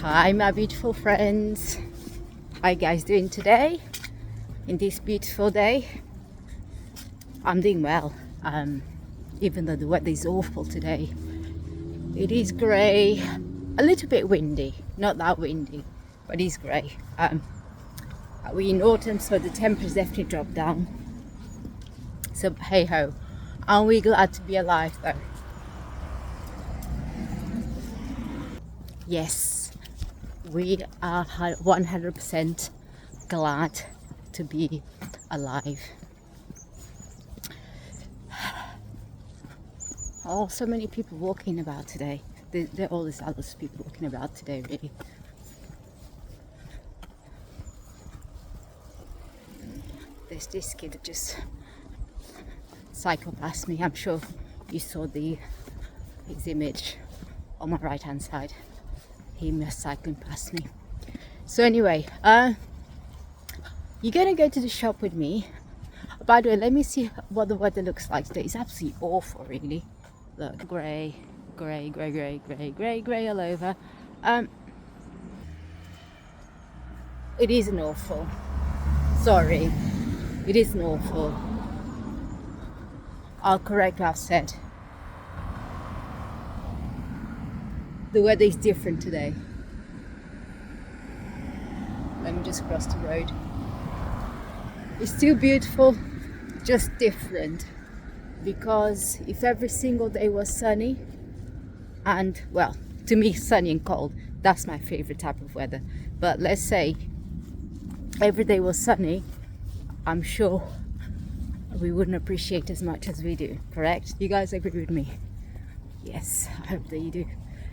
Hi my beautiful friends, how you guys doing today in this beautiful day? I'm doing well, even though the weather is awful today. It is grey, a little bit windy, not that windy, but it's grey. We're in autumn, so the temperatures definitely dropped down, so hey ho, aren't we glad to be alive though? Yes, we are 100% glad to be alive. Oh, so many people walking about today. There are all these other people walking about today, really. There's this kid that just cycled past me. I'm sure you saw his image on my right hand side. Him cycling past me. So anyway, you're gonna go to the shop with me. By the way, let me see what the weather looks like today. It's absolutely awful, really. Look, grey all over. It isn't awful. Sorry, it isn't awful. I'll correct what I've said. The weather is different today. Let me just cross the road. It's still beautiful, just different. Because if every single day was sunny, and well, to me sunny and cold, that's my favorite type of weather. But let's say every day was sunny, I'm sure we wouldn't appreciate as much as we do, correct? You guys agree with me? Yes, I hope that you do.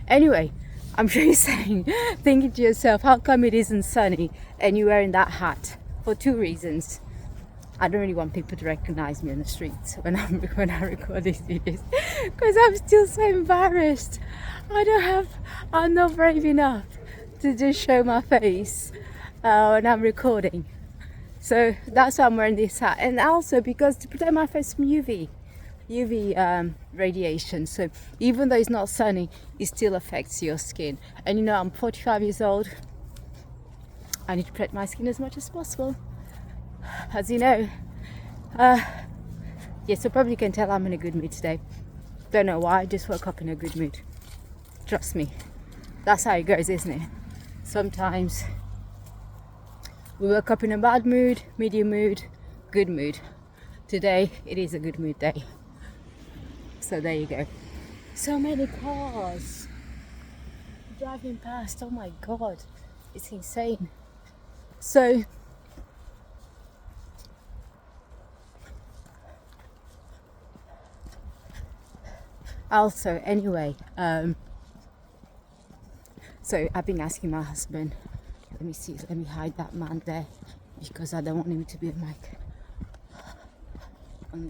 Anyway, I'm sure you're thinking to yourself, how come it isn't sunny and you're wearing that hat? For two reasons. I don't really want people to recognize me on the streets when I record these videos, because I'm still so embarrassed. I'm not brave enough to just show my face when I'm recording. So that's why I'm wearing this hat, and also because to protect my face from UV radiation. So even though it's not sunny, it still affects your skin. And you know, I'm 45 years old. I need to protect my skin as much as possible, as you know. Yeah, so probably you can tell I'm in a good mood today. Don't know why, I just woke up in a good mood. Trust me, that's how it goes, isn't it? Sometimes we woke up in a bad mood, medium mood, good mood. Today it is a good mood day. So there you go. So many cars driving past, oh my god, it's insane. So also anyway, so I've been asking my husband, let me hide that man there, because I don't want him to be on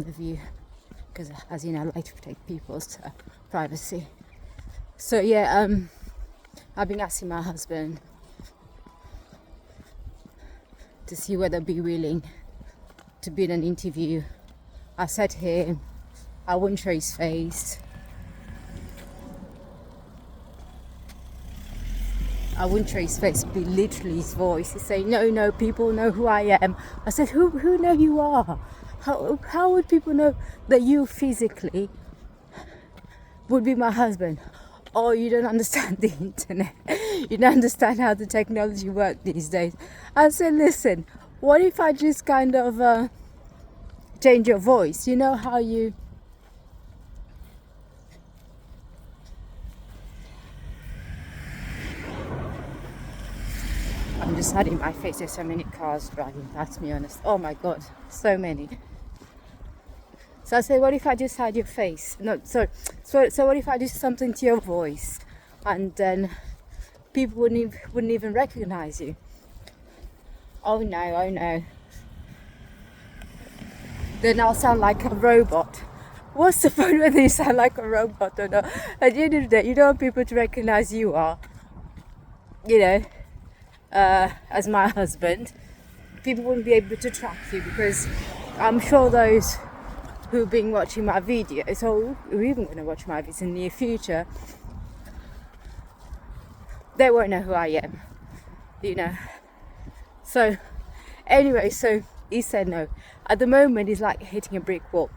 the view, because as you know, I like to protect people's privacy. So yeah, I've been asking my husband to see whether he'd be willing to be in an interview. I said to him I wouldn't show his face, but literally his voice. He's saying, no, people know who I am. I said, who know you are? How would people know that you physically would be my husband? Oh, you don't understand the internet. You don't understand how the technology works these days. I said, listen, what if I just kind of change your voice? You know how you... I'm just hiding my face. There's so many cars driving past me, honest. Oh my god, so many. So I said, what if I just hide your face? So what if I do something to your voice, and then people wouldn't even recognize you? Oh no. Then I'll sound like a robot. What's the point whether you sound like a robot or not? At the end of the day, you don't want people to recognize you are, as my husband. People wouldn't be able to track you, because I'm sure those who've been watching my videos, or who are even going to watch my videos in the near future, they won't know who I am, you know. So anyway, so he said no. At the moment he's like hitting a brick wall.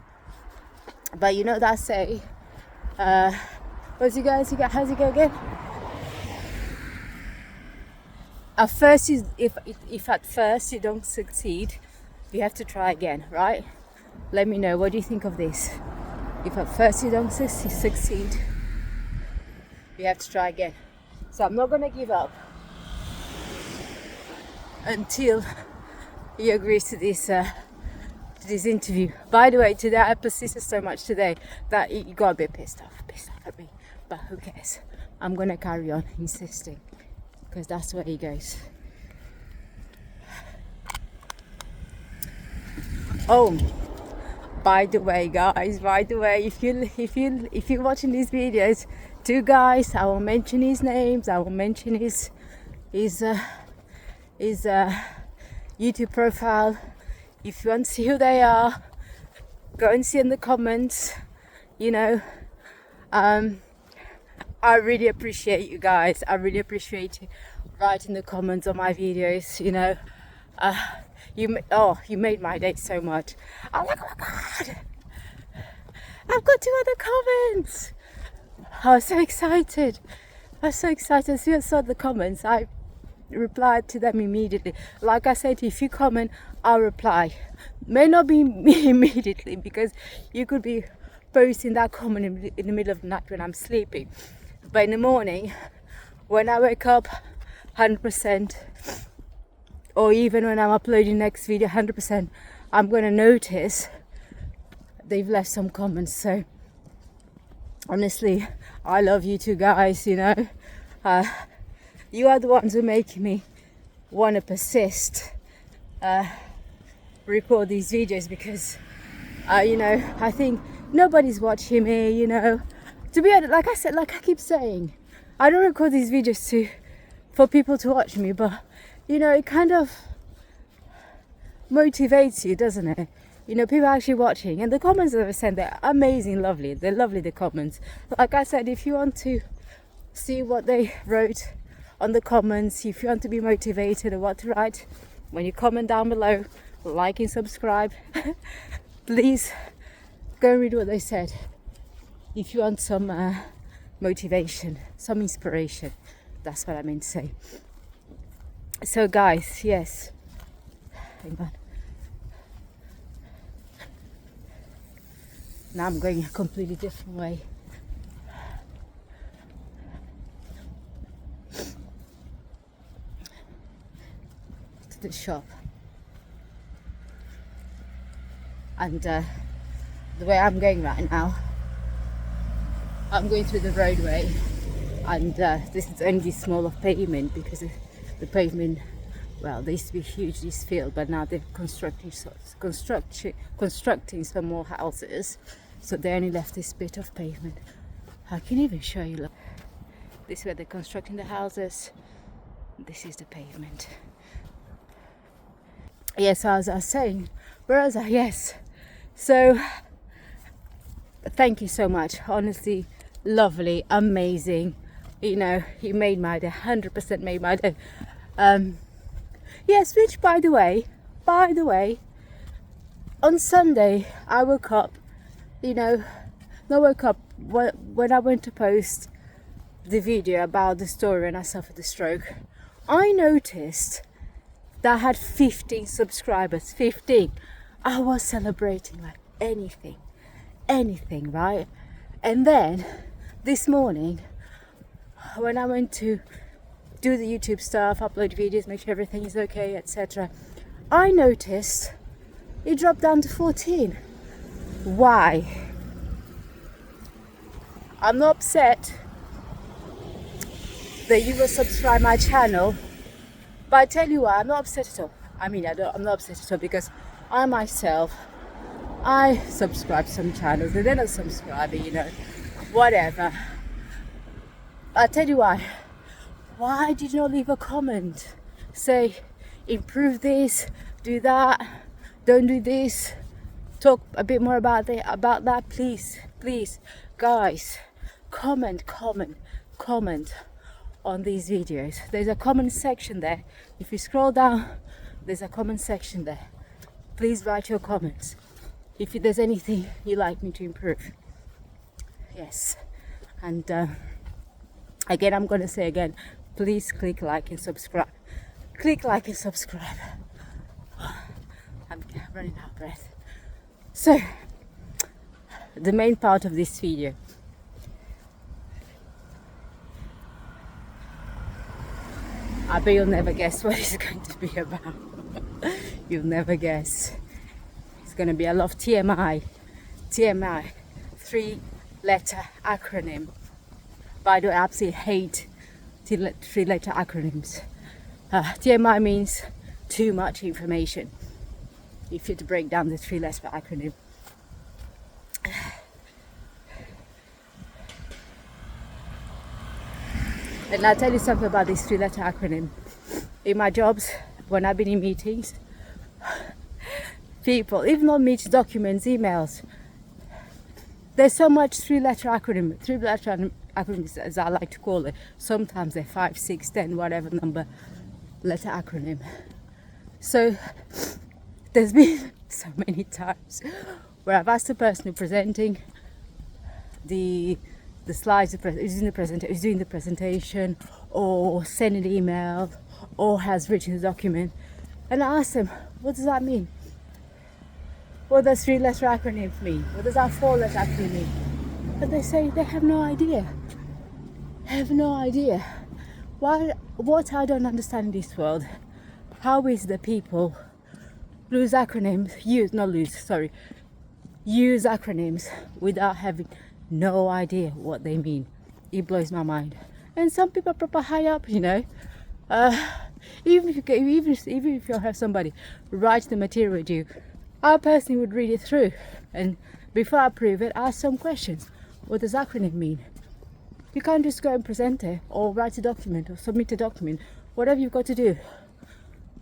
But you know that say, how's it go again? At first, if at first you don't succeed, you have to try again, right? Let me know, what do you think of this? If at first you don't succeed, you have to try again. So I'm not gonna give up until he agrees to this interview. By the way, today I persisted so much today that he got a bit pissed off at me. But who cares? I'm gonna carry on insisting, because that's the way he goes. Oh, by the way, guys, if you're watching these videos, two guys, I will mention his names. I will mention his YouTube profile. If you want to see who they are, go and see in the comments. You know, I really appreciate you guys. I really appreciate you writing the comments on my videos. You know, you made my day so much. I'm like, oh my god, I've got 2 other comments. I was so excited. As soon as I saw the comments, I replied to them immediately. Like I said, if you comment, I'll reply. May not be immediately, because you could be posting that comment in the middle of the night when I'm sleeping. But in the morning, when I wake up, 100%, or even when I'm uploading next video, 100%, I'm going to notice they've left some comments. So honestly, I love you two guys, you know. You are the ones who make me want to persist, record these videos, because you know, I think nobody's watching me, you know. To be honest, like I said, like I keep saying, I don't record these videos for people to watch me, but you know, it kind of motivates you, doesn't it? You know, people are actually watching, and the comments that I've sent, they're amazing, lovely. They're lovely, the comments. Like I said, if you want to see what they wrote on the comments, if you want to be motivated or what to write, when you comment down below, like and subscribe, please go and read what they said. If you want some motivation, some inspiration, that's what I meant to say. So guys, yes, hang on. Now I'm going a completely different way. To the shop. And the way I'm going right now, I'm going through the roadway, and this is only small of pavement, because the pavement, well, they used to be huge, this field, but now they're constructing some more houses, so they only left this bit of pavement. I can even show you, look, this is where they're constructing the houses, this is the pavement. Yes, as I was saying, yes, so thank you so much, honestly, lovely, amazing, you know, you made my day, 100% made my day. Yes, which by the way, on Sunday I woke up, you know, when I went to post the video about the story when I suffered the stroke, I noticed that I had 15 subscribers, 15. I was celebrating like anything, right? And then this morning, when I went to do the YouTube stuff, upload videos, make sure everything is okay, etc., I noticed it dropped down to 14. Why? I'm not upset that you will subscribe my channel, but I tell you why, I'm not upset at all. I mean, I'm not upset at all, because I myself, I subscribe to some channels and they're not subscribing, you know, whatever. I'll tell you why. Why did you not leave a comment? Say, improve this, do that, don't do this, talk a bit more about that, please, guys, comment. on these videos. There's a comment section there. If you scroll down, there's a comment section there. Please write your comments if there's anything you'd like me to improve. Yes, and again, I'm going to say again, please click like and subscribe. Click like and subscribe. I'm running out of breath. So, the main part of this video. I bet you'll never guess what it's going to be about. You'll never guess. It's going to be a lot of TMI. TMI, 3-letter acronym. But I do absolutely hate 3-letter acronyms. TMI means too much information. If you had to break down the 3-letter acronym. And I'll tell you something about this 3-letter acronym. In my jobs, when I've been in meetings, people, even on meetings, documents, emails, there's so much 3-letter acronyms, as I like to call it. Sometimes they're 5, 6, 10, whatever letter acronym. So there's been so many times where I've asked the person who's presenting the slides, who's doing the presentation, or send an email, or has written a document, and I ask them, what does that mean? What does 3-letter acronym mean? What does that 4-letter acronym mean? And they say they have no idea. Have no idea. What I don't understand in this world, how is the people use acronyms without having no idea what they mean. It blows my mind. And some people are proper high up, you know. Even if you have somebody write the material with you, I personally would read it through, and before I approve it, ask some questions. What does acronym mean? You can't just go and present it, or write a document, or submit a document, whatever you've got to do,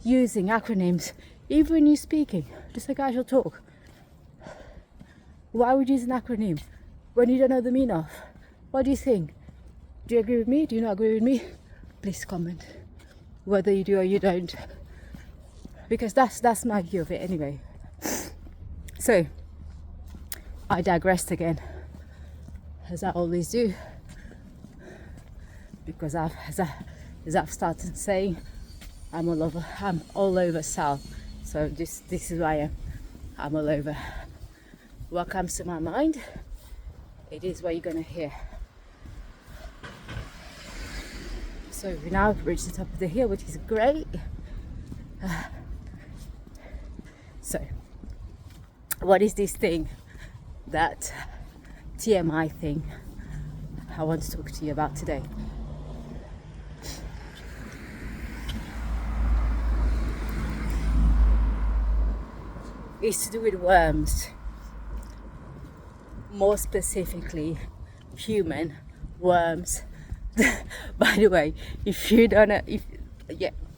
using acronyms, even when you're speaking, just a casual talk. Why would you use an acronym when you don't know the meaning of? What do you think? Do you agree with me? Do you not agree with me? Please comment whether you do or you don't, because that's my view of it anyway. So I digressed again, as I always do, because as I've started saying, I'm all over Sal. So this is who I am. I'm all over. What comes to my mind, it is what you're gonna hear. So we now reached the top of the hill, which is great. So what is this thing, that TMI thing, I want to talk to you about today? It's to do with worms, more specifically human worms. By the way, if you don't know,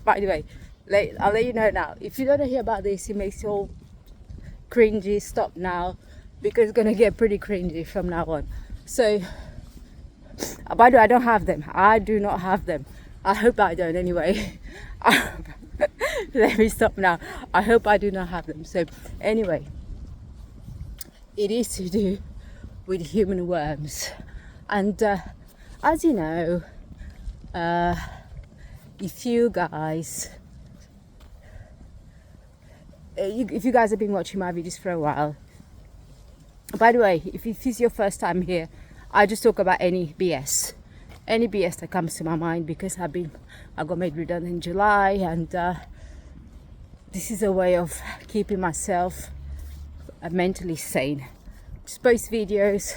I'll let you know now. If you don't hear about this, it makes you all cringy. Stop now, because it's gonna get pretty cringy from now on. So, by the way, I don't have them. I do not have them. I hope I don't anyway. Let me stop now. I hope I do not have them. So, anyway, it is to do with human worms, and as you know, if you guys have been watching my videos for a while, by the way, if this is your first time here, I just talk about any BS that comes to my mind, because I got made redundant in July, and this is a way of keeping myself mentally sane. Just post videos.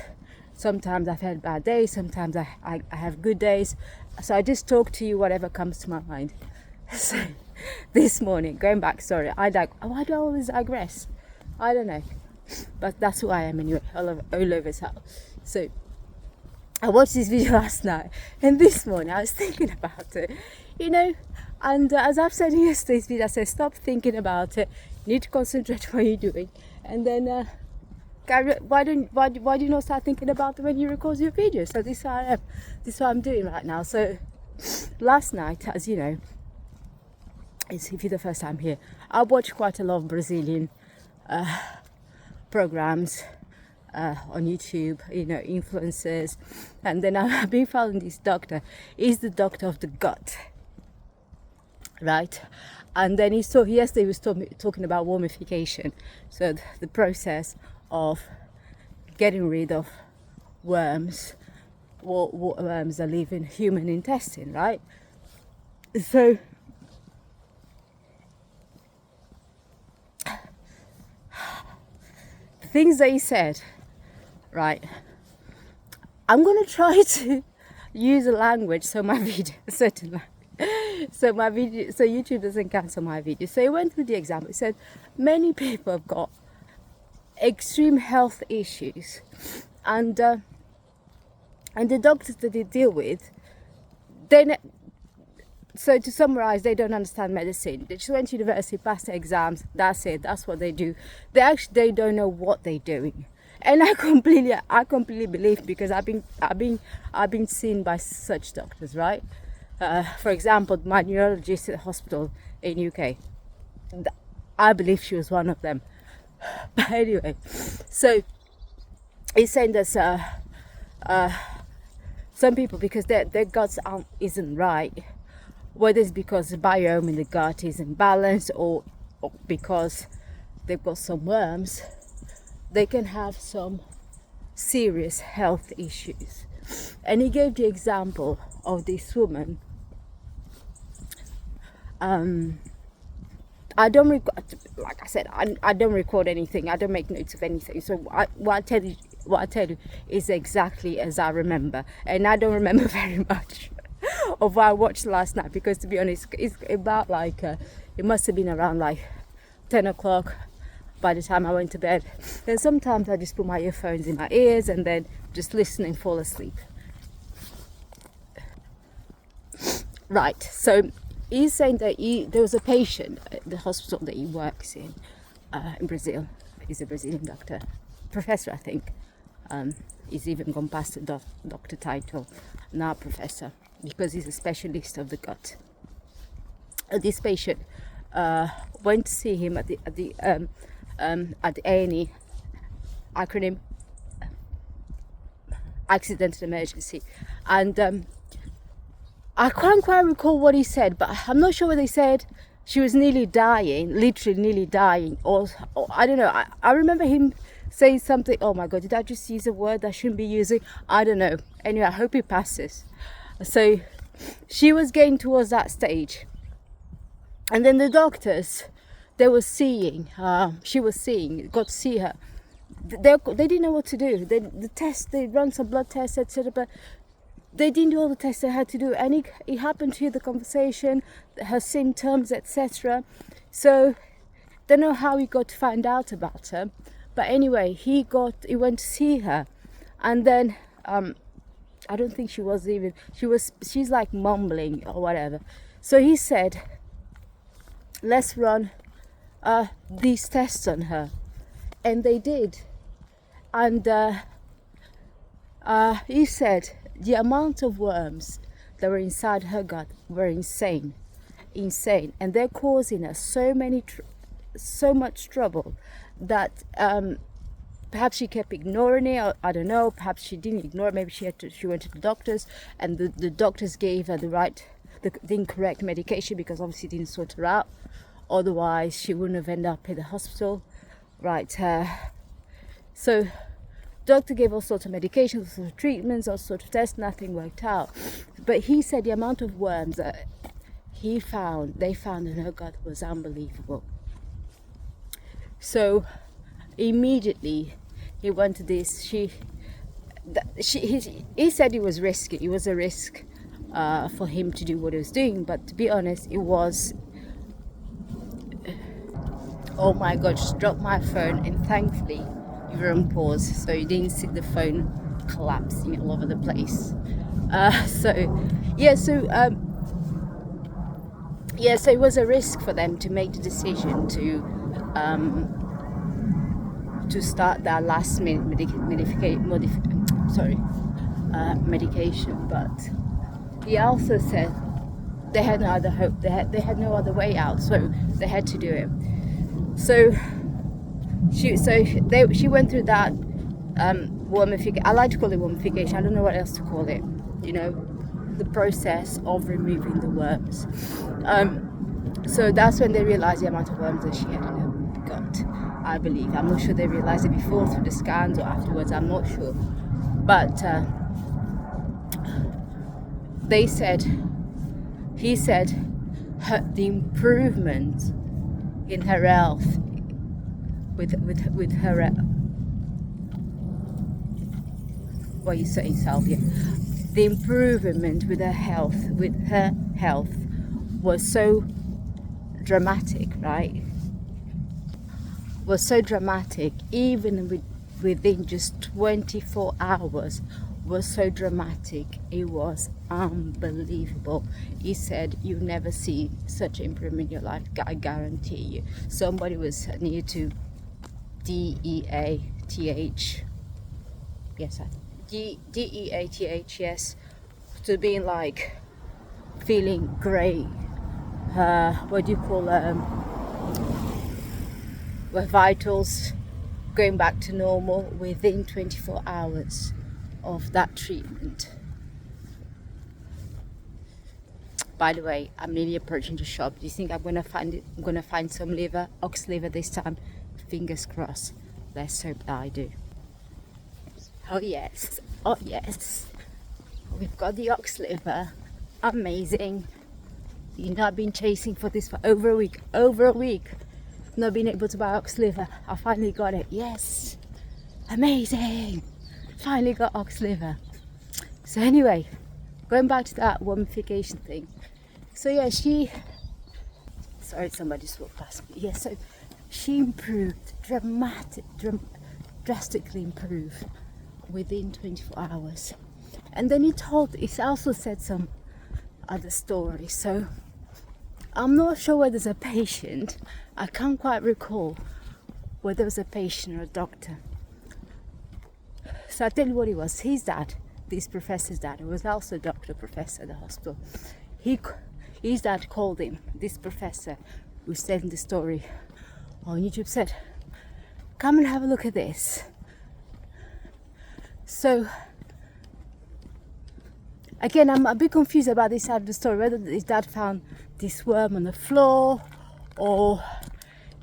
Sometimes I've had bad days, sometimes I have good days. So I just talk to you whatever comes to my mind. So this morning, going back, sorry, why do I always digress? I don't know. But that's who I am anyway, all over South. So I watched this video last night, and this morning I was thinking about it, you know, and as I've said in yesterday's video, I said stop thinking about it, you need to concentrate on what you're doing, and then why do you not start thinking about it when you record your video? So this is what I am. This is what I'm doing right now. So last night, as you know, if you're the first time here, I watch quite a lot of Brazilian programs on YouTube, influencers, and then I've been following this doctor. He's the doctor of the gut, right? And then yesterday he was talking about wormification, so the process of getting rid of worms that live in human intestine, right? So things that he said, right, I'm gonna try to use a language so my video so YouTube doesn't cancel my video. So he went through the example. He said many people have got extreme health issues, and the doctors that they deal with, so to summarize, they don't understand medicine. They just went to university, passed the exams, that's it, that's what they do. They don't know what they're doing. And I completely believe, because I've been seen by such doctors, right? For example, my neurologist at the hospital in UK, I believe she was one of them. But anyway, so he's saying that some people, because their guts isn't right, whether it's because the biome in the gut is imbalanced or because they've got some worms, they can have some serious health issues. And he gave the example of this woman. I don't record, like I said, I don't record anything. I don't make notes of anything. So what I tell you is exactly as I remember, and I don't remember very much of what I watched last night, because to be honest, it's about it must have been around 10 o'clock by the time I went to bed. And sometimes I just put my earphones in my ears and then just listen and fall asleep. Right, so he's saying that there was a patient at the hospital that he works in Brazil. He's a Brazilian doctor, professor, I think. He's even gone past the doctor title, now professor, because he's a specialist of the gut. This patient went to see him at the A&E, acronym, accidental emergency, and I can't quite recall what he said, but I'm not sure what they said. She was nearly dying, literally nearly dying, or I don't know. I remember him saying something. Oh my God, did I just use a word I shouldn't be using? I don't know. Anyway, I hope it passes. So she was getting towards that stage, and then the doctors, got to see her. They didn't know what to do. They run some blood tests, etc. But they didn't do all the tests they had to do, and he happened to hear the conversation, her symptoms, etc. So don't know how he got to find out about her, but anyway, he went to see her, and then I don't think she's like mumbling or whatever. So he said, let's run these tests on her, and they did, and he said the amount of worms that were inside her gut were insane, and they're causing her so much trouble that perhaps she kept ignoring it, or I don't know, perhaps she didn't ignore it, maybe she went to the doctors, and the doctors gave her the incorrect medication, because obviously didn't sort her out, otherwise she wouldn't have ended up in the hospital, right? So doctor gave all sorts of medications, all sorts of treatments, all sorts of tests, nothing worked out. But he said the amount of worms that they found in her gut was unbelievable. So immediately he went to this. He said it was risky. It was a risk for him to do what he was doing. But to be honest, it was. Oh my God! Just dropped my phone, and thankfully you were on pause, so you didn't see the phone collapsing all over the place. So it was a risk for them to make the decision to start that last minute medication. But he also said they had no other hope. They had no other way out, so they had to do it. So she went through that wormification. I like to call it wormification. I don't know what else to call it. You know, the process of removing the worms. So that's when they realized the amount of worms that she had in her gut, I believe. I'm not sure they realized it before through the scans or afterwards. I'm not sure. But he said the improvement in her health with her what are you saying, Salvia? The improvement with her health was so dramatic, right? Was so dramatic, even within just 24 hours, was so dramatic. It was unbelievable. He said, you never see such improvement in your life, I guarantee you. Somebody was near to DEATH, yes, DEATH, yes, to being like feeling great. What do you call where vitals going back to normal within 24 hours of that treatment. By the way, I'm nearly approaching the shop. Do you think I'm gonna find some liver, ox liver this time? Fingers crossed. Let's hope that I do. Oh yes, we've got the ox liver. Amazing. You know, I've been chasing for this for over a week. Not being able to buy ox liver. I finally got it. Yes, amazing. Finally got ox liver. So anyway, going back to that wormification thing. So yeah, sorry, somebody just walked past me. Yeah, so she improved, drastically improved within 24 hours. And then he also said some other stories. So I'm not sure whether there's a patient. I can't quite recall whether it was a patient or a doctor. So I'll tell you what it was. His dad, this professor's dad, who was also a doctor, professor at the hospital, his dad called him, this professor who said in the story on YouTube, said, come and have a look at this. So again, I'm a bit confused about this side of the story, whether his dad found this worm on the floor or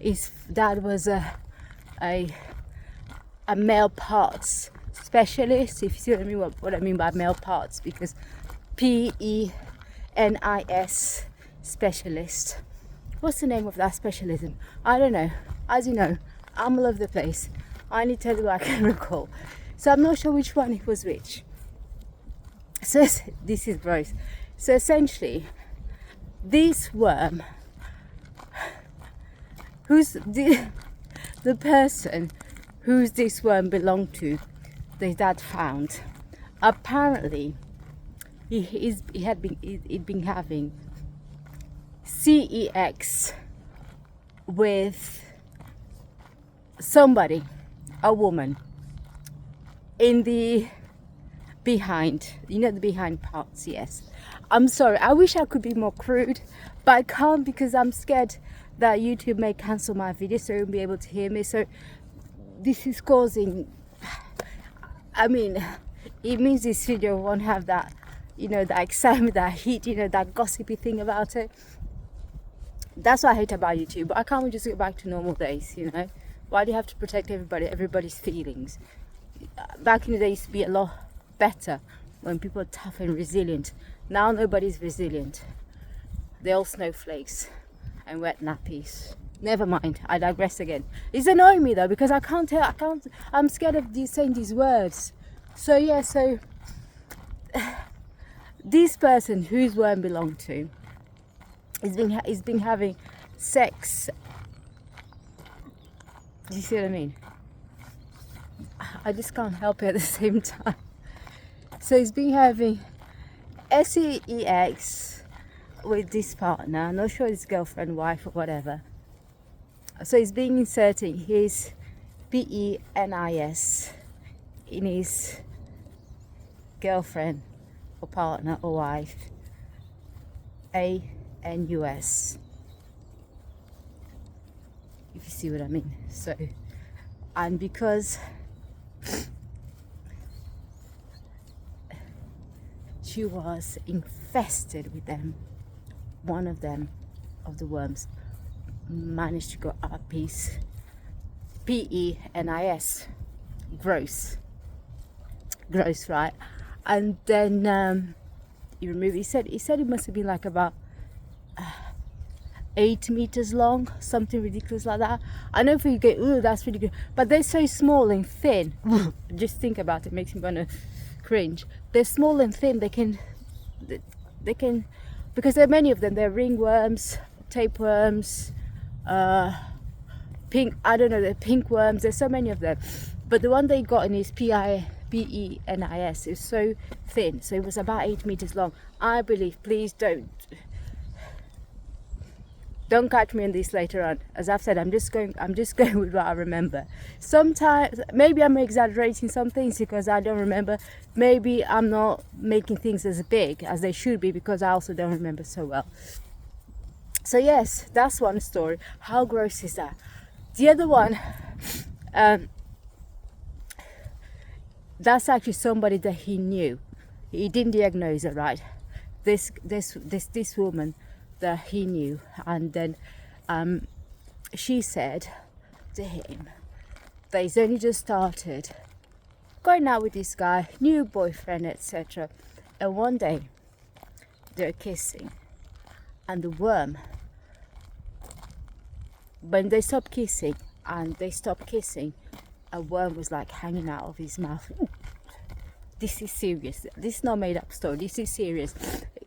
his dad was a male parts specialist, if you see what I mean, what I mean by male parts, because PENIS specialist. What's the name of that specialism? I don't know. As you know, I'm all over the place. I only tell you what I can recall. So I'm not sure which one it was which. So this is gross. So essentially, this worm, who's the person whose this worm belonged to, the dad found, apparently he'd been having sex with somebody, a woman, in the behind, the behind parts. Yes, I'm sorry, I wish I could be more crude, but I can't because I'm scared that YouTube may cancel my video, so you won't be able to hear me. So this is causing, I mean, it means this video won't have that, that excitement, that heat, that gossipy thing about it. That's what I hate about YouTube. But I can't just get back to normal days, Why do you have to protect everybody's feelings? Back in the day, it used to be a lot better when people are tough and resilient. Now nobody's resilient. They're all snowflakes and wet nappies. Never mind, I digress again. It's annoying me though, because I'm scared of saying these words. So yeah, this person whose worm belonged to is been having sex. Do you see what I mean? I just can't help it at the same time. So he's been having sex with this partner. I'm not sure his girlfriend, wife, or whatever. So he's been inserting his PENIS in his girlfriend or partner or wife ANUS, if you see what I mean. So, and because she was infested with them, one of them, of the worms, managed to go up a piece. PENIS, gross, right? And then you remove. He said it must have been like about 8 meters long, something ridiculous like that. I know if you get, ooh, that's really good, but they're so small and thin. Just think about it, makes me want to cringe. They're small and thin. They can, because there are many of them. There are ringworms, tapeworms, pink. I don't know. The pink worms. There's so many of them, but the one they got in is PENIS is so thin, so it was about 8 meters long. I believe. Please don't catch me on this later on. As I've said, I'm just going with what I remember. Sometimes maybe I'm exaggerating some things because I don't remember. Maybe I'm not making things as big as they should be because I also don't remember so well. So yes, that's one story. How gross is that? The other one, that's actually somebody that he knew. He didn't diagnose it, right? This woman that he knew, and then she said to him that he's only just started going out with this guy, new boyfriend, etc. And one day they're kissing, and the worm, when they stopped kissing a worm was like hanging out of his mouth. Ooh, this is serious. This is not made up story. This is serious.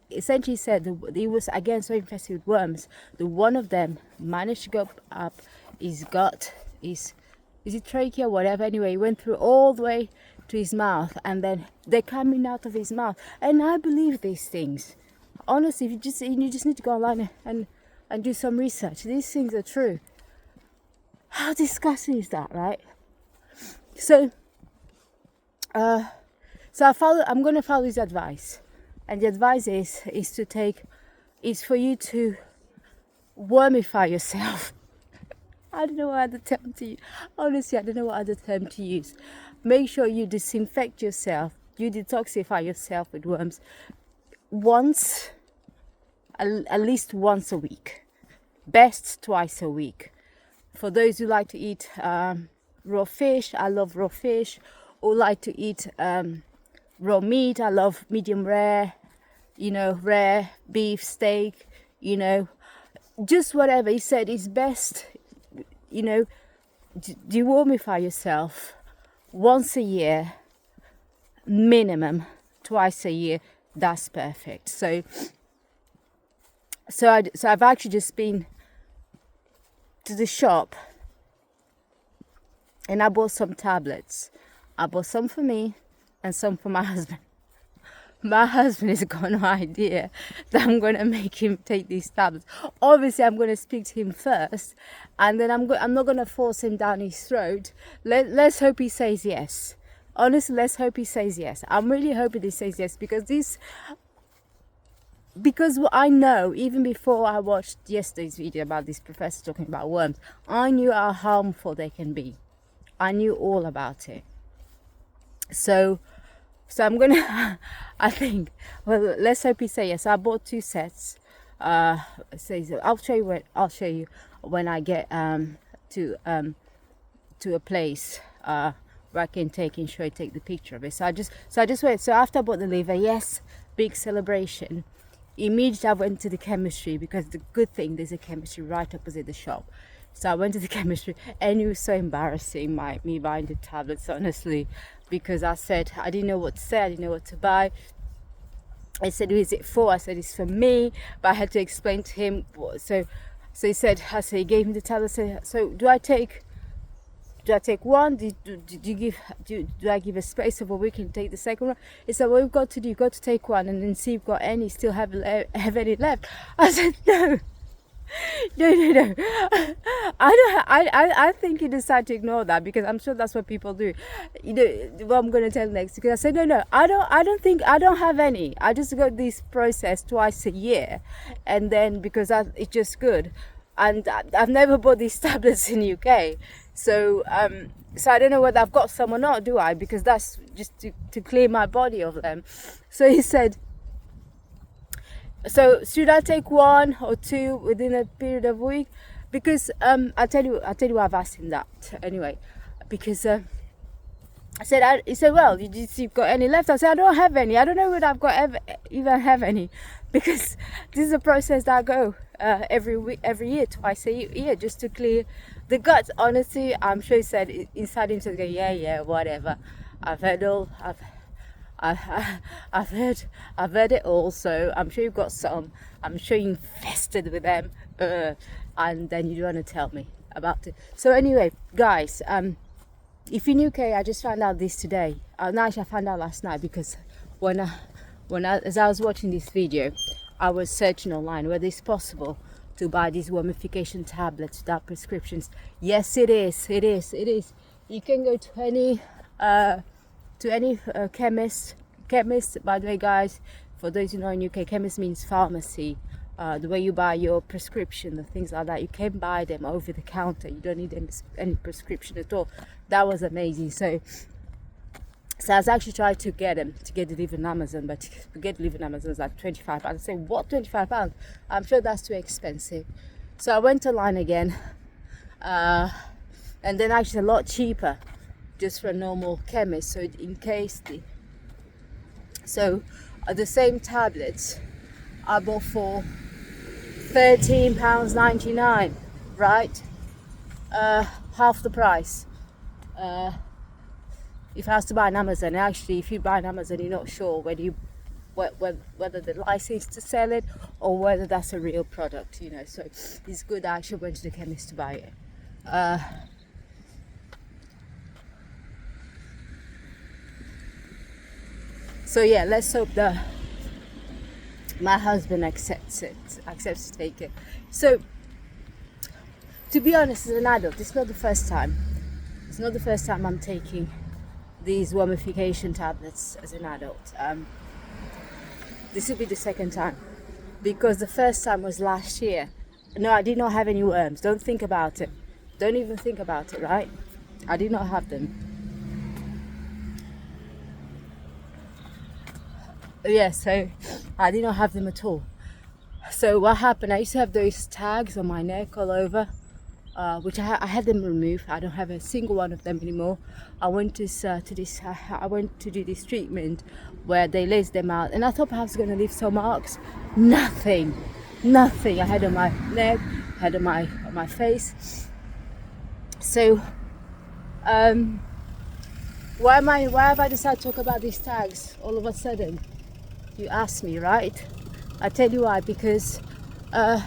Essentially said he was again so infested with worms that one of them managed to go up his gut, is it trachea, whatever. Anyway, he went through all the way to his mouth, and then they're coming out of his mouth. And I believe these things. Honestly, you just need to go online and do some research. These things are true. How disgusting is that, right? So I'm going to follow his advice. And the advice is for you to wormify yourself. I don't know what other term to use. Honestly, I don't know what other term to use. Make sure you disinfect yourself. You detoxify yourself with worms at least once a week. Best twice a week. For those who like to eat raw fish, I love raw fish. Or like to eat raw meat, I love medium rare, rare beef, steak, just whatever. He said it's best, dewormify yourself once a year, minimum, twice a year. That's perfect. So I've actually just been to the shop and I bought some tablets. I bought some for me and some for my husband. My husband has got no idea that I'm going to make him take these tablets. Obviously, I'm going to speak to him first, and then I'm not going to force him down his throat. Let's hope he says yes. Honestly, let's hope he says yes. I'm really hoping he says yes because I know, even before I watched yesterday's video about this professor talking about worms, I knew how harmful they can be. I knew all about it. So I'm gonna, I think, well, let's hope he says yes. I bought 2 sets. I'll show you when I get to a place where I can take the picture of it. So I just wait. So after I bought the liver, yes, big celebration. Immediately I went to the chemistry, because the good thing, there's a chemistry right opposite the shop. So I went to the chemistry, and it was so embarrassing, me buying the tablets, honestly, because I said I didn't know what to say, I didn't know what to buy. I said, who is it for? I said, it's for me, but I had to explain to him. So he gave me the tablet. So do I take one? Do I give a space of a week and take the second one? He said, what you've got to take one and then see if you've got any, still have any left. I said, no. No, no, no. I don't. I think you decide to ignore that because I'm sure that's what people do. You know what I'm going to tell next. Because I said no, no. I don't think I don't have any. I just go this process twice a year, and then because it's just good, and I've never bought these tablets in UK, so so I don't know whether I've got some or not. Do I? Because that's just to clear my body of them. So he said. So should I take 1 or 2 within a period of a week? Because I tell you why I've asked him that anyway. Because he said, well, you've got any left? I said, I don't have any. I don't know whether I've got even have any, because this is a process that I go every year, twice a year, just to clear the guts. Honestly, I'm sure he said inside himself, go, yeah, whatever. I've heard it all, so I'm sure you've got some. I'm sure you infested with them, and then you want to tell me about it. So anyway, guys, if you're in UK, I just found out this today. Actually, I found out last night because as I was watching this video, I was searching online whether it's possible to buy these wormification tablets without prescriptions. Yes, it is. You can go to any chemist. By the way, guys, for those who know in UK, chemist means pharmacy. The way you buy your prescription and things like that, you can buy them over the counter. You don't need any prescription at all. That was amazing. So I was actually trying to get delivered on Amazon, but to get delivered on Amazon is like £25. I say, what, £25? I'm sure that's too expensive. So I went online again, and then actually a lot cheaper, just for a normal chemist. So in case the same tablets I bought for £13.99, right? Half the price. If I was to buy on Amazon, actually, if you buy on Amazon, you're not sure whether they're licensed to sell it or whether that's a real product, you know. So it's good I actually went to the chemist to buy it. So yeah, let's hope that my husband accepts to take it. So, to be honest, as an adult, it's not the first time I'm taking these wormification tablets as an adult. This will be the second time, because the first time was last year. No, I did not have any worms. Don't think about it. Don't even think about it, right? I did not have them. Yeah, so I did not have them at all. So what happened, I used to have those tags on my neck all over, which I had them removed. I don't have a single one of them anymore. I went to do this treatment where they laced them out, and I thought perhaps going to leave some marks. Nothing I had on my neck, had on my face. So why have I decided to talk about these tags all of a sudden? You asked me, right? I tell you why, because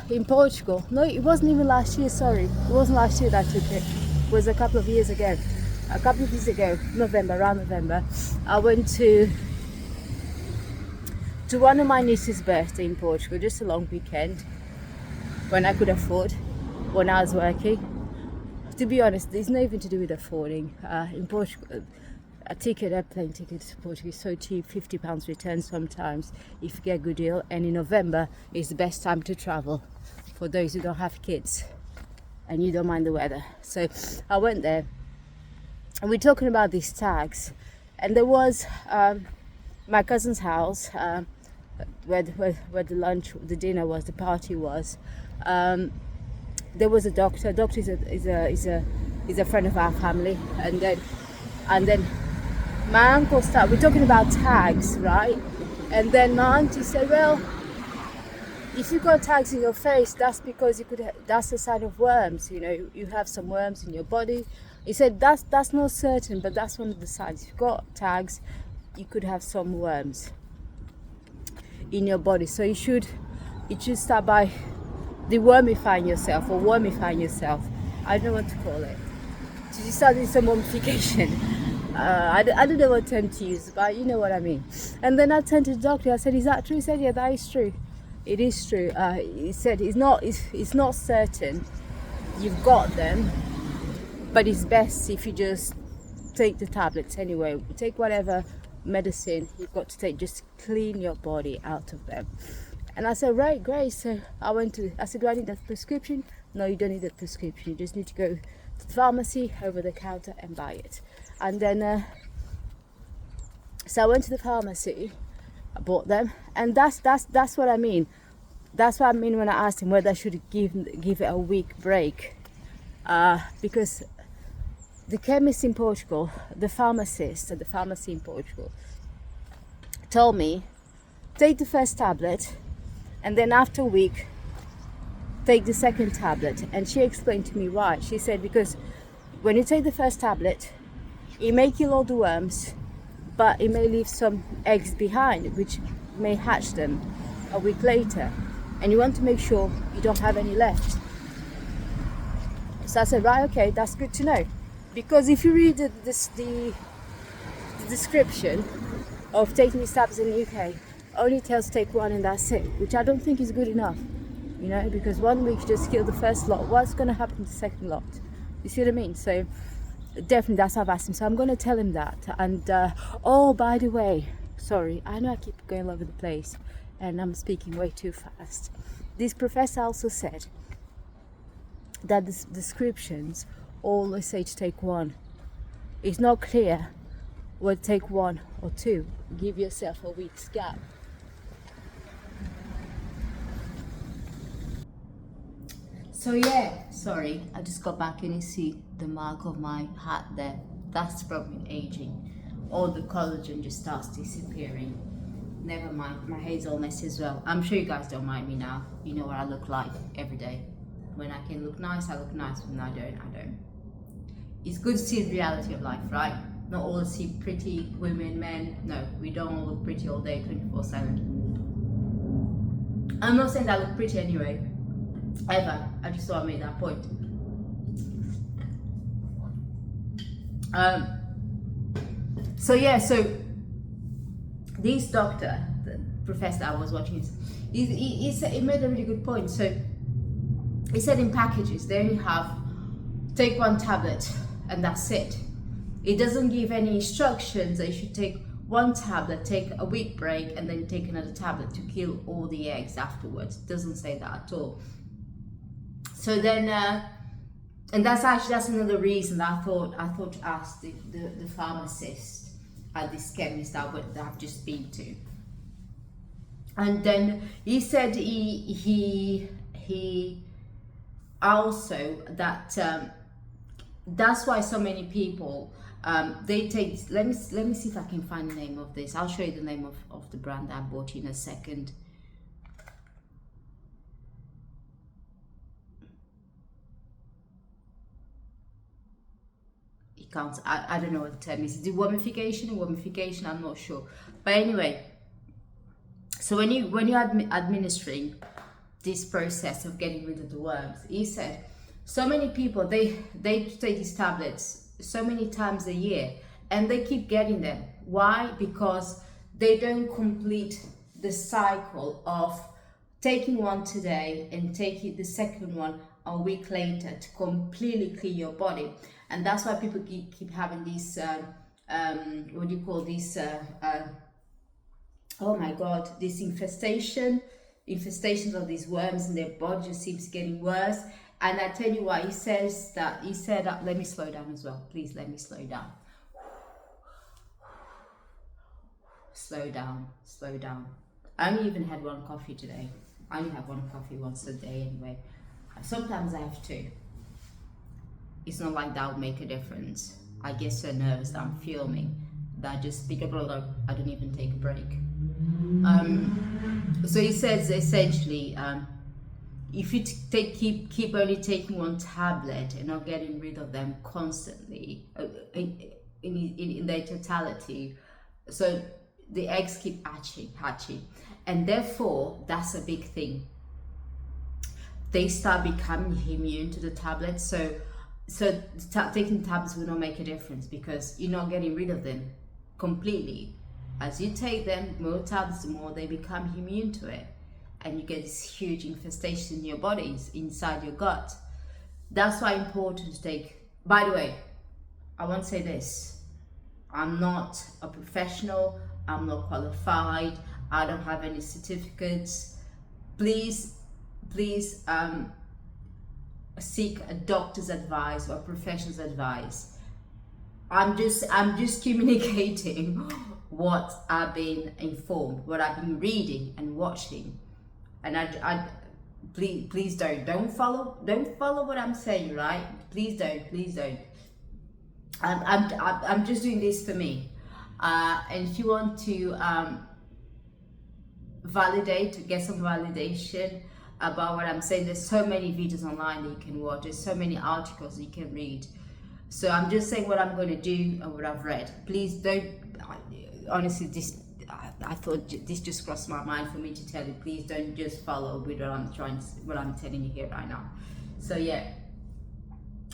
in Portugal, no, it wasn't even last year, sorry. It wasn't last year that I took it. It was a couple of years ago, around November, I went to one of my niece's birthday in Portugal, just a long weekend, when I could afford, when I was working. To be honest, there's nothing to do with affording. In Portugal, airplane ticket to Portugal is so cheap, £50 return sometimes if you get a good deal, and in November is the best time to travel for those who don't have kids and you don't mind the weather. So I went there, and we're talking about these tags, and there was my cousin's house, where the dinner was, the party was. There was a doctor. Doctor is a friend of our family, and then my uncle started. We're talking about tags, right? And then my auntie said, "Well, if you've got tags in your face, that's because that's a sign of worms. You know, you have some worms in your body." He said, "That's not certain, but that's one of the signs. If you've got tags, you could have some worms in your body. So you should start by dewormifying yourself or wormifying yourself. I don't know what to call it. So you start doing some wormification." I don't know what term to use, but you know what I mean. And then I turned to the doctor. I said, "Is that true?" He said, "Yeah, that is true." it is true. He said it's not certain you've got them, but it's best if you just take the tablets anyway. Take whatever medicine you've got to take, just clean your body out of them. And I said, right, great. So I said, do I need a prescription? No, you don't need a prescription. You just need to go to the pharmacy over the counter and buy it. And then, so I went to the pharmacy, I bought them, and that's what I mean. That's what I mean when I asked him whether I should give it a week break, because the chemist in Portugal, the pharmacist at the pharmacy in Portugal, told me, take the first tablet, and then after a week, take the second tablet. And she explained to me why. She said, because when you take the first tablet, it may kill all the worms, but it may leave some eggs behind, which may hatch them a week later. And you want to make sure you don't have any left. So I said, right, okay, that's good to know. Because if you read the description of taking these tablets in the UK, only tells take one and that's it, which I don't think is good enough, you know, because 1 week just kill the first lot. What's going to happen to the second lot? You see what I mean? So definitely that's how I've asked him. So I'm going to tell him that. And oh, by the way, sorry, I know I keep going all over the place and I'm speaking way too fast. This professor also said that the descriptions always say to take one. It's not clear whether take 1 or 2. Give yourself a week's gap. So yeah, sorry, I just got back and you see the mark of my hat there. That's from aging. All the collagen just starts disappearing. Never mind, my hair's all messy as well. I'm sure you guys don't mind me now. You know what I look like every day. When I can look nice, I look nice. When I don't. It's good to see the reality of life, right? Not all see pretty women, men. No, we don't all look pretty all day, 24/7. I'm not saying that I look pretty anyway, ever. I just thought I made that point. So yeah, so this doctor, the professor I was watching, he made a really good point. So he said in packages they only have take 1 tablet and that's it. It doesn't give any instructions that you should take 1 tablet, take a week break, and then take another tablet to kill all the eggs afterwards. It doesn't say that at all. So then, and that's another reason I thought to ask the pharmacist at this chemist that I've just been to. And then he said he also that that's why so many people they take. Let me see if I can find the name of this. I'll show you the name of the brand that I bought in a second. It can't. I don't know what the term is. Is it wormification? I'm not sure. But anyway, so when you're administering this process of getting rid of the worms, he said so many people they take these tablets so many times a year and they keep getting them. Why? Because they don't complete the cycle of taking one today and taking the second one a week later to completely clear your body. And that's why people keep having these what do you call this oh my god, this infestations of these worms in their body just seems getting worse. And I tell you what, he said let me slow down as well, please let me slow down. Slow down. I only even had 1 coffee today. I only have 1 coffee once a day anyway. Sometimes I have 2. It's not like that would make a difference. I get so nervous that I'm filming that I just pick up I don't even take a break. So he says essentially, if you keep only taking 1 tablet and not getting rid of them constantly in their totality, so the eggs keep hatching, and therefore that's a big thing. They start becoming immune to the tablets. So taking tablets will not make a difference because you're not getting rid of them completely. As you take them, more tablets, the more they become immune to it. and you get this huge infestation in your bodies, inside your gut. That's why it's important to take. By the way, I want to say this: I'm not a professional, I'm not qualified, I don't have any certificates. Please seek a doctor's advice or a professional's advice. I'm just communicating what I've been informed, what I've been reading and watching. And I please don't follow what I'm saying, right? Please don't. I'm just doing this for me. And if you want to get some validation about what I'm saying, there's so many videos online that you can watch, there's so many articles that you can read. So I'm just saying what I'm going to do and what I've read. Please don't, honestly, I thought this just crossed my mind for me to tell you. Please don't just follow with what I'm telling you here right now. So yeah,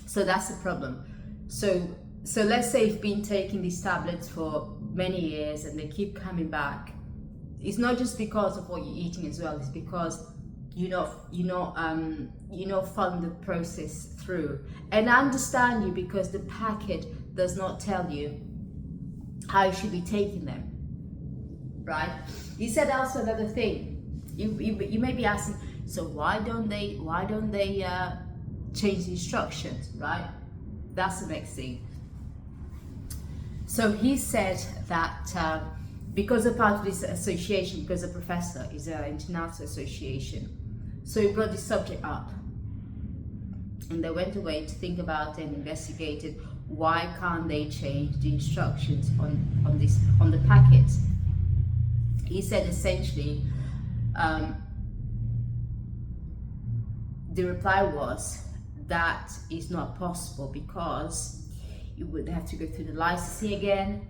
so that's the problem. So let's say you've been taking these tablets for many years and they keep coming back. It's not just because of what you're eating as well, it's because you're not following the process through. And I understand you, because the packet does not tell you how you should be taking them, right? He said also another thing. You may be asking, so why don't they change the instructions, right? That's the next thing. So he said that because a part of this association, because the professor is an international association, so he brought this subject up, and they went away to think about it and investigated why can't they change the instructions on the packet. He said essentially the reply was that is not possible, because you would have to go through the licensing again,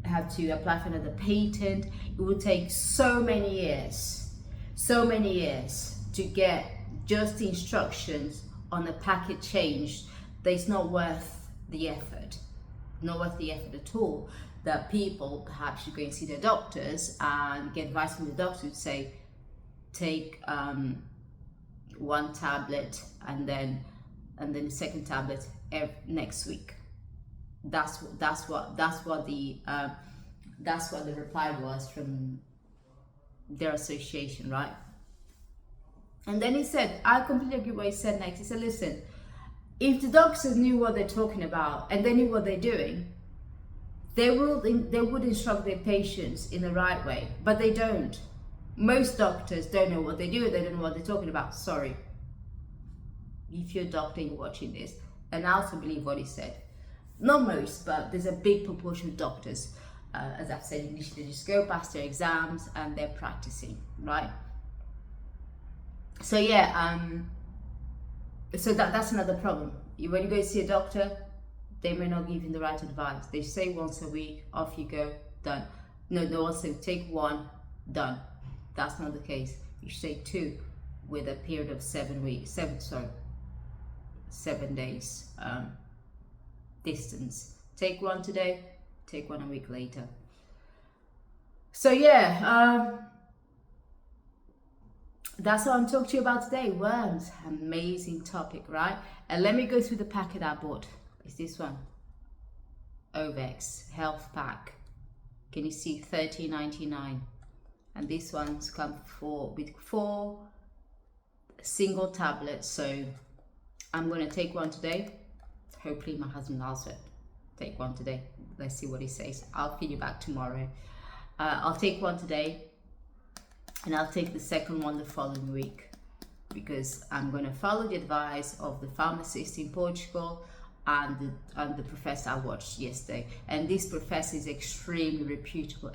have to apply for another patent. It would take so many years to get just the instructions on the packet changed. That it's not worth the effort, at all. That people perhaps should go and see their doctors and get advice from the doctor to say, take one tablet and then the second tablet next week. That's what the reply was from their association, right? And then he said, I completely agree with what he said next. He said, listen, if the doctors knew what they're talking about and they knew what they're doing, they would instruct their patients in the right way, but they don't. Most doctors don't know what they do, they don't know what they're talking about. Sorry. If you're a doctor and you're watching this, and I also believe what he said. Not most, but there's a big proportion of doctors, as I've said initially, they just go past their exams and they're practicing, right? So yeah, so that's another problem. When you go to see a doctor, they may not give you the right advice. They say once a week, off you go, done. No one says take one, done. That's not the case. You should take two with a period of 7 days distance. Take one today, take one a week later. So yeah, that's what I'm talking to you about today. Worms, amazing topic, right? And let me go through the packet I bought. It's this one, Ovex Health Pack. Can you see $13.99? And this one's come with 4 single tablets. So I'm going to take one today. Hopefully my husband also take one today. Let's see what he says. I'll feed you back tomorrow. I'll take one today, and I'll take the second one the following week, because I'm going to follow the advice of the pharmacist in Portugal and the professor I watched yesterday. And this professor is extremely reputable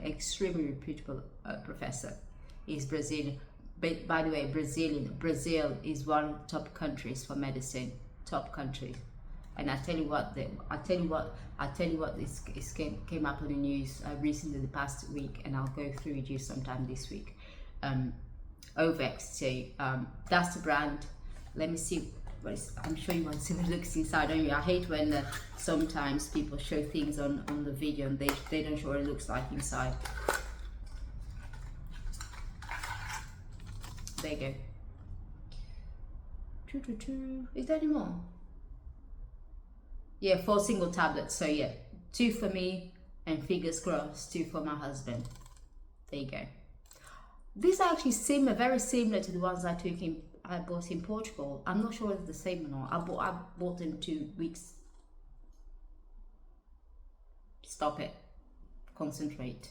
professor. He's Brazilian. By the way, Brazil is one of the top countries for medicine, top countries. And I tell you what, this came up on the news recently, the past week, and I'll go through with you sometime this week. Ovex, so that's the brand. Let me see. I'm sure you want to see what it looks inside, don't you? I hate when sometimes people show things on the video and they don't show what it looks like inside. There you go. Is there any more? Yeah, 4 single tablets. So yeah, 2 for me, and fingers crossed 2 for my husband. There you go. These are actually similar, very similar to the ones I bought in Portugal. I'm not sure if it's the same or not. I bought them 2 weeks. Stop it. Concentrate.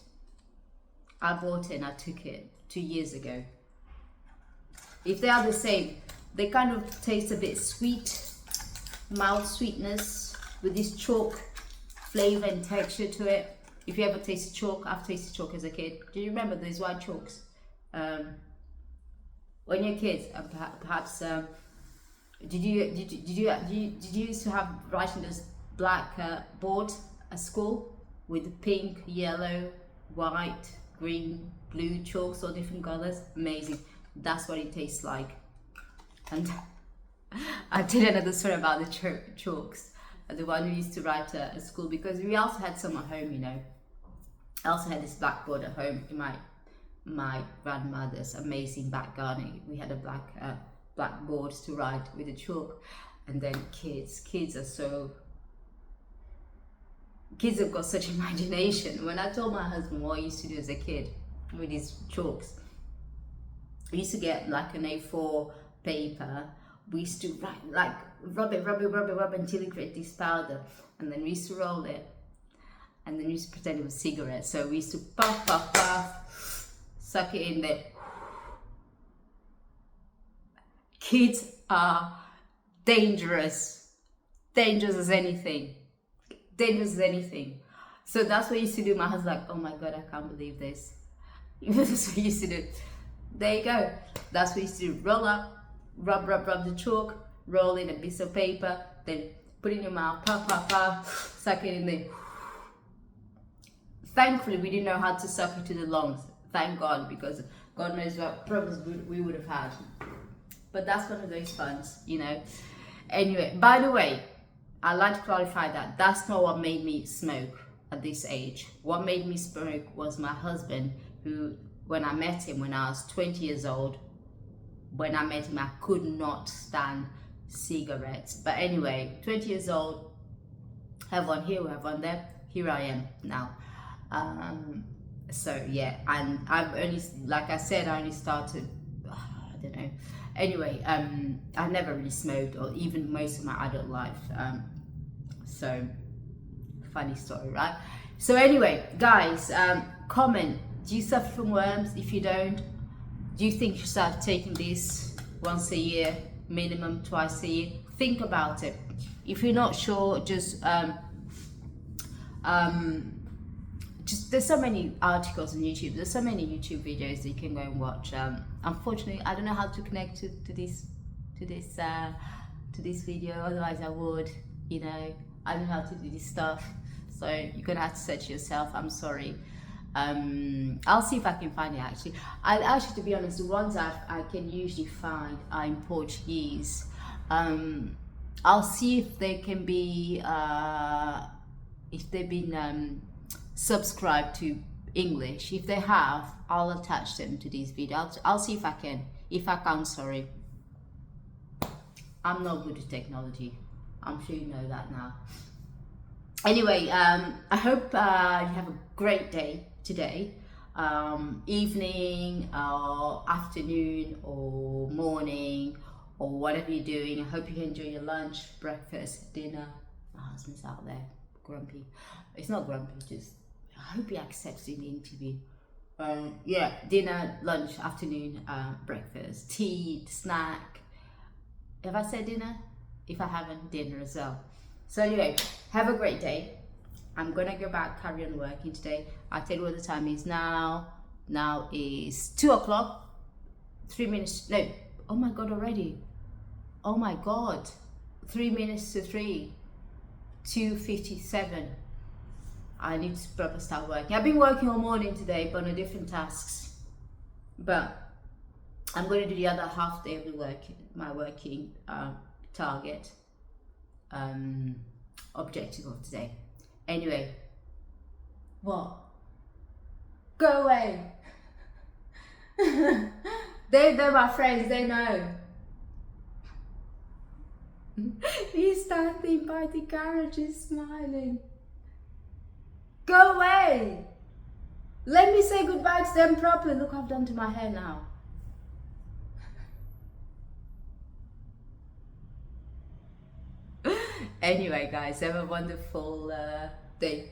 I bought it and I took it 2 years ago. If they are the same, they kind of taste a bit sweet, mild sweetness with this chalk flavor and texture to it. If you ever tasted chalk, I've tasted chalk as a kid. Do you remember those white chalks? When you're kids, perhaps did you used to have writing this black board at school with pink, yellow, white, green, blue chalks, all different colors? Amazing. That's what it tastes like. And I did another story about the chalks, the one we used to write at school, because we also had some at home, you know. I also had this blackboard at home in my grandmother's amazing back garden. We had a blackboard to write with a chalk. And then kids have got such imagination. When I told my husband what I used to do as a kid with these chalks, we used to get like an A4 paper. We used to write, like rub it until it created this powder, and then we used to roll it, and then we used to pretend it was cigarettes. So we used to puff, suck it in there. Kids are dangerous as anything. So that's what I used to do. My husband's like, oh my God, I can't believe this. That's what I used to do. There you go. That's what we used to do. Roll up, rub the chalk, roll in a piece of paper, then put it in your mouth, puff, suck it in there. Thankfully, we didn't know how to suck it to the lungs. Thank God, because God knows what problems we would have had. But that's one of those funs, you know. Anyway, by the way, I'd like to clarify that that's not what made me smoke at this age. What made me smoke was my husband, who, when I met him when I was 20 years old, when I met him, I could not stand cigarettes. But anyway, 20 years old, have one here, have one there. Here I am now. So yeah, and I've only, like I said, I only started, I don't know. Anyway, I never really smoked, or even most of my adult life. So funny story, right? So anyway, guys, comment. Do you suffer from worms? If you don't, do you think you should start taking this once a year, minimum twice a year? Think about it. If you're not sure, just there's so many articles on YouTube. There's so many YouTube videos that you can go and watch. Unfortunately, I don't know how to connect to this video. Otherwise, I would. You know, I don't know how to do this stuff. So you're gonna have to search yourself. I'm sorry. I'll see if I can find it. Actually, to be honest, the ones I can usually find are in Portuguese. I'll see if they can be if they've been subscribed to English. If they have, I'll attach them to these videos. I'll see if I can. If I can't, sorry. I'm not good at technology. I'm sure you know that now. Anyway, I hope you have a great day today, evening or afternoon or morning or whatever you're doing. I hope you enjoy your lunch, breakfast, dinner. My husband's out there, grumpy. It's not grumpy, just I hope he accepts in the interview. Yeah, dinner, lunch, afternoon, breakfast, tea, snack. Have I said dinner? If I haven't, dinner as well. So anyway, have a great day. I'm gonna go back, carry on working today. I'll tell you what the time is now. Now is 2 o'clock. 3 minutes, no, oh my God, already. Oh my God, 3 minutes to 3, 2:57. I need to proper start working. I've been working all morning today, but on different tasks. But I'm going to do the other half day of my working target, objective of today. Anyway, what? Go away. They're my friends, they know. He's standing by the garage, is smiling. Go away! Let me say goodbye to them properly. Look what I've done to my hair now. Anyway, guys, have a wonderful day.